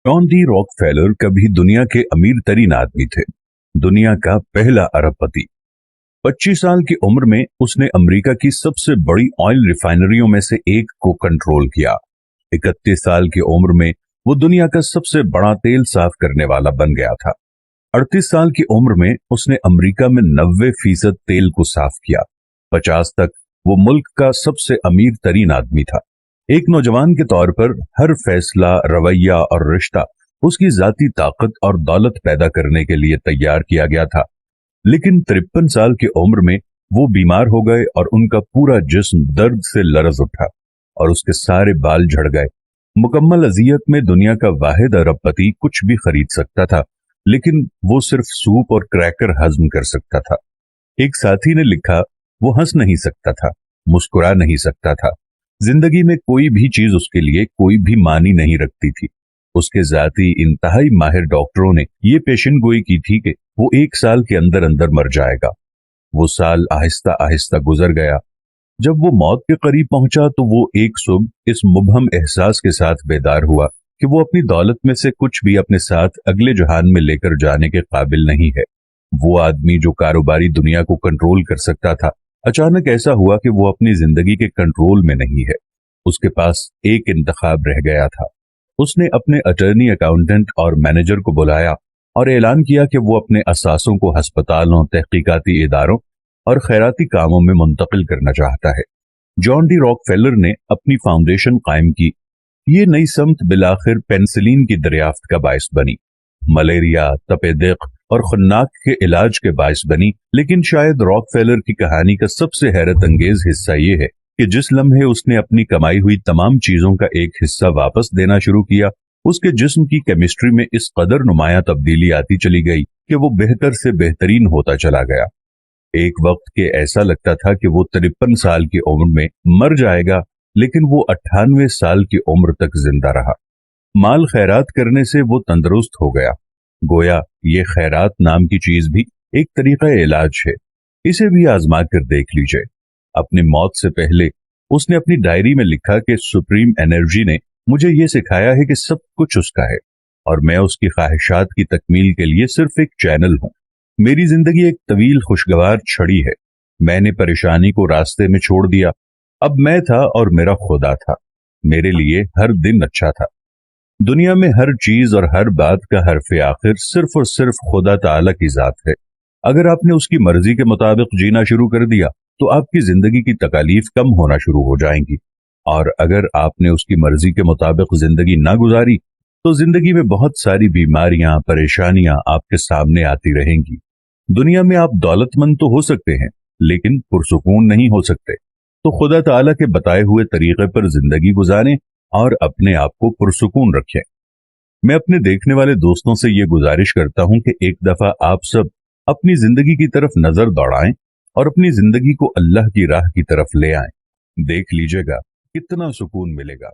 John D Rockefeller कभी दुनिया के अमीर तरीन आदमी थे। दुनिया का पहला अरबपति। 25 साल की उम्र में उसने अमेरिका की सबसे बड़ी ऑयल रिफाइनरियों में से एक को कंट्रोल किया। 31 साल की उम्र में वो दुनिया का सबसे बड़ा तेल साफ करने वाला बन गया था। 38 साल की उम्र में उसने अमेरिका में 90% तेल को साफ किया। 50 तक वो मुल्क का सबसे अमीर तरीन आदमी था। एक नौजवान के तौर पर हर फैसला, रवैया और रिश्ता उसकी जाती ताकत और दौलत पैदा करने के लिए तैयार किया गया था। लेकिन 53 साल की उम्र में वो बीमार हो गए और उनका पूरा जिस्म दर्द से लरज उठा और उसके सारे बाल झड़ गए। मुकम्मल अजियत में दुनिया का वाहिद अरबपति कुछ भी खरीद सकता था, लेकिन वो सिर्फ सूप और क्रैकर हजम कर सकता था। एक साथी ने लिखा, वो हंस नहीं सकता था, मुस्कुरा नहीं सकता था। जिंदगी में कोई भी चीज उसके लिए कोई भी मानी नहीं रखती थी। उसके जाती इंतहाई माहिर डॉक्टरों ने ये पेशन गोई की थी कि वो 1 साल के अंदर अंदर मर जाएगा। वो साल आहिस्ता आहिस्ता गुजर गया। जब वो मौत के करीब पहुंचा तो वो एक सुबह इस मुबहम एहसास के साथ बेदार हुआ कि वो अपनी दौलत में से कुछ भी अपने साथ अगले जहान में लेकर जाने के काबिल नहीं है। वो आदमी जो कारोबारी दुनिया को कंट्रोल कर सकता था, अचानक ऐसा हुआ कि वो अपनी जिंदगी के कंट्रोल में नहीं है। उसके पास एक इंतखाब रह गया था। उसने अपने अटर्नी, अकाउंटेंट और मैनेजर को बुलाया और ऐलान किया कि वो अपने असासों को अस्पतालों, तहकीकाती इदारों और खैराती कामों में मुंतकिल करना चाहता है। जॉन डी रॉकफेलर ने अपनी फाउंडेशन कायम की। ये नई समत बिलाखिर पेनिसिलिन की दरियाफ्त का बायस बनी, मलेरिया, तपे दिक और खुन्नाक के इलाज के बायस बनी। लेकिन शायद रॉकफेलर की कहानी का सबसे हैरत अंगेज हिस्सा ये है कि जिस लम्हे उसने अपनी कमाई हुई तमाम चीजों का एक हिस्सा वापस देना शुरू किया, उसके जिस्म की केमिस्ट्री में इस कदर नुमाया तब्दीली आती चली गई कि वो बेहतर से बेहतरीन होता चला गया। एक वक्त के ऐसा लगता था कि वो 53 साल की उम्र में मर जाएगा, लेकिन वो 98 साल की उम्र तक जिंदा रहा। माल खैरात करने से वो तंदुरुस्त हो गया। गोया ये खैरात नाम की चीज भी एक तरीका इलाज है। इसे भी आजमा कर देख लीजिए। अपनी मौत से पहले उसने अपनी डायरी में लिखा कि सुप्रीम एनर्जी ने मुझे ये सिखाया है कि सब कुछ उसका है और मैं उसकी ख्वाहिशात की तकमील के लिए सिर्फ एक चैनल हूं। मेरी जिंदगी एक तवील खुशगवार छड़ी है। मैंने परेशानी को रास्ते में छोड़ दिया। अब मैं था और मेरा खुदा था। मेरे लिए हर दिन अच्छा था। दुनिया में हर चीज और हर बात का हरफ आखिर सिर्फ और सिर्फ खुदा ताला की जात है। अगर आपने उसकी मर्जी के मुताबिक जीना शुरू कर दिया तो आपकी जिंदगी की तकालीफ कम होना शुरू हो जाएंगी, और अगर आपने उसकी मर्जी के मुताबिक जिंदगी ना गुजारी तो जिंदगी में बहुत सारी बीमारियां, परेशानियां आपके सामने आती रहेंगी। दुनिया में आप दौलतमंद तो हो सकते हैं, लेकिन पुरसुकून नहीं हो सकते। तो खुदा ताला के बताए हुए तरीके पर जिंदगी गुजारें और अपने आप को पुरसुकून रखें। मैं अपने देखने वाले दोस्तों से ये गुजारिश करता हूं कि एक दफा आप सब अपनी जिंदगी की तरफ नजर दौड़ाएं और अपनी जिंदगी को अल्लाह की राह की तरफ ले आएं। देख लीजिएगा कितना सुकून मिलेगा।